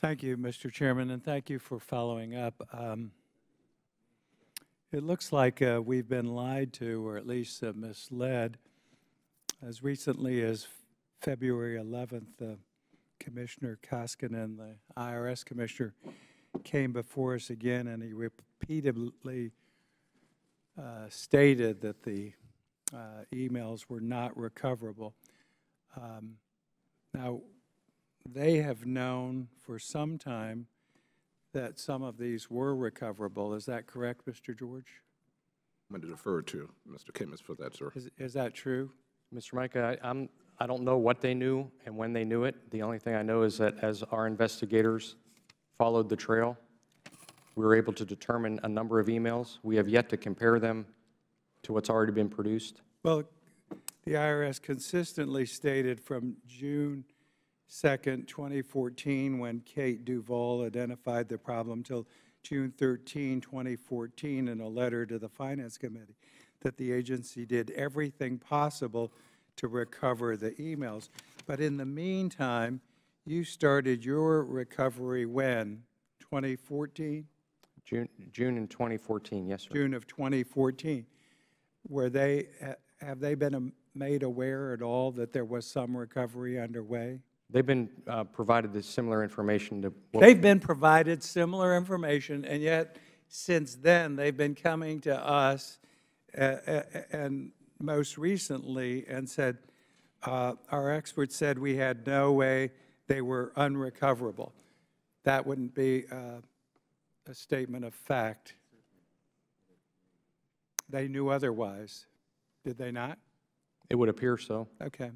Thank you, Mr. Chairman, and thank you for following up. It looks like we've been lied to, or at least misled. As recently as February 11th, Commissioner Koskinen, the IRS commissioner, came before us again, and he repeatedly stated that the emails were not recoverable. Now, they have known for some time that some of these were recoverable. Is that correct, Mr. George? I'm going to defer to Mr. Kimmons for that, sir. Is that true? Mr. Mica, I don't know what they knew and when they knew it. The only thing I know is that as our investigators followed the trail, we were able to determine a number of emails. We have yet to compare them to what's already been produced. Well, the IRS consistently stated from June 2nd, 2014, when Kate Duvall identified the problem, till June 13, 2014, in a letter to the Finance Committee, that the agency did everything possible to recover the emails. But in the meantime, you started your recovery when? 2014? June in 2014, yes, sir. June of 2014. Have they been made aware at all that there was some recovery underway? They've been provided this similar information to They've been provided similar information, and yet since then they've been coming to us and most recently and said, our experts said we had no way, they were unrecoverable. That wouldn't be a statement of fact. They knew otherwise, did they not? It would appear so. Okay.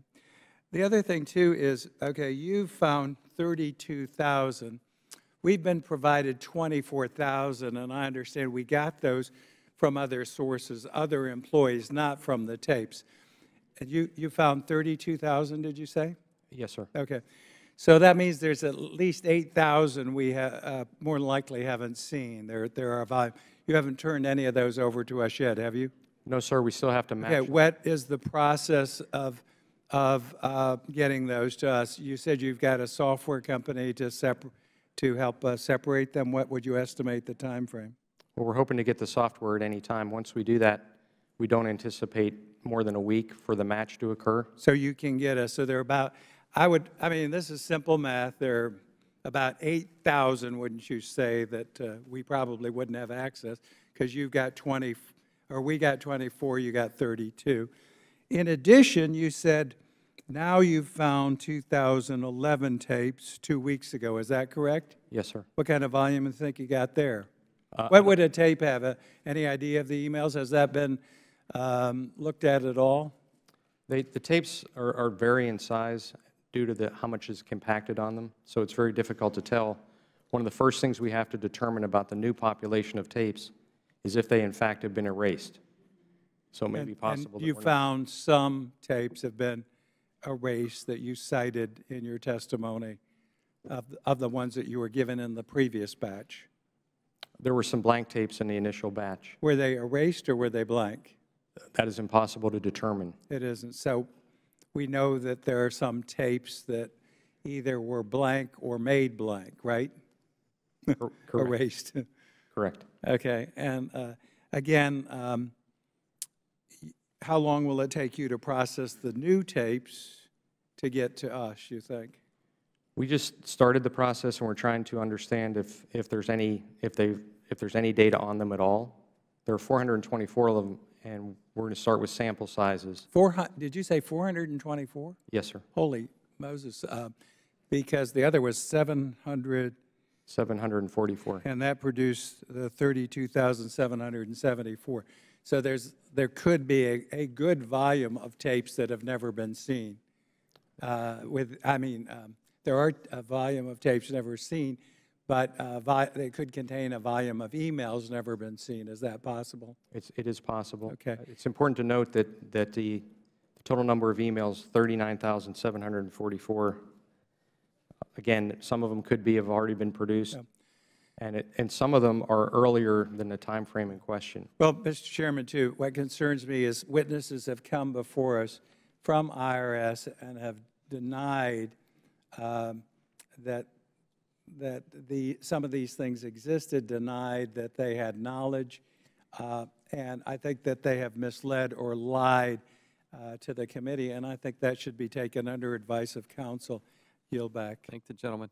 The other thing, too, is, okay, you found 32,000. We've been provided 24,000, and I understand we got those from other sources, other employees, not from the tapes. And you found 32,000, did you say? Yes, sir. Okay. So that means there's at least 8,000 we more than likely haven't seen. There are volume. You haven't turned any of those over to us yet, have you? No, sir. We still have to match. Okay. What is the process of getting those to us? You said you've got a software company to help separate them. What would you estimate the time frame? Well, we're hoping to get the software at any time. Once we do that, we don't anticipate more than a week for the match to occur. So you can get us, so they're about, I mean, this is simple math. There are about 8,000, wouldn't you say, that we probably wouldn't have access, because you've got 20, or we got 24, you got 32. In addition, you said now you've found 2011 tapes 2 weeks ago. Is that correct? Yes, sir. What kind of volume do you think you got there? What would a tape have? Any idea of the emails? Has that been looked at all? The tapes are vary in size due to how much is compacted on them, so it's very difficult to tell. One of the first things we have to determine about the new population of tapes is if they, in fact, have been erased. So it may be possible. And you found some tapes have been erased that you cited in your testimony of the ones that you were given in the previous batch. There were some blank tapes in the initial batch. Were they erased or were they blank? That is impossible to determine. It isn't. So we know that there are some tapes that either were blank or made blank, right? Correct. Erased. Correct. Okay. And again, how long will it take you to process the new tapes to get to us, you think? We just started the process, and we're trying to understand if there's any data on them at all. There are 424 of them, and we're going to start with sample sizes. Did you say 424? Yes, sir. Holy Moses! Because the other was 700. 744. And that produced the 32,774. So there could be a good volume of tapes that have never been seen. There are a volume of tapes never seen, but they could contain a volume of emails never been seen. Is that possible? It is possible. Okay. It's important to note that the total number of emails, 39,744. Again, some of them have already been produced, yeah. and some of them are earlier than the time frame in question. Well, Mr. Chairman, too, what concerns me is witnesses have come before us from IRS and have denied that some of these things existed, denied that they had knowledge, and I think that they have misled or lied to the committee, and I think that should be taken under advice of counsel. Yield back. Thank the gentleman.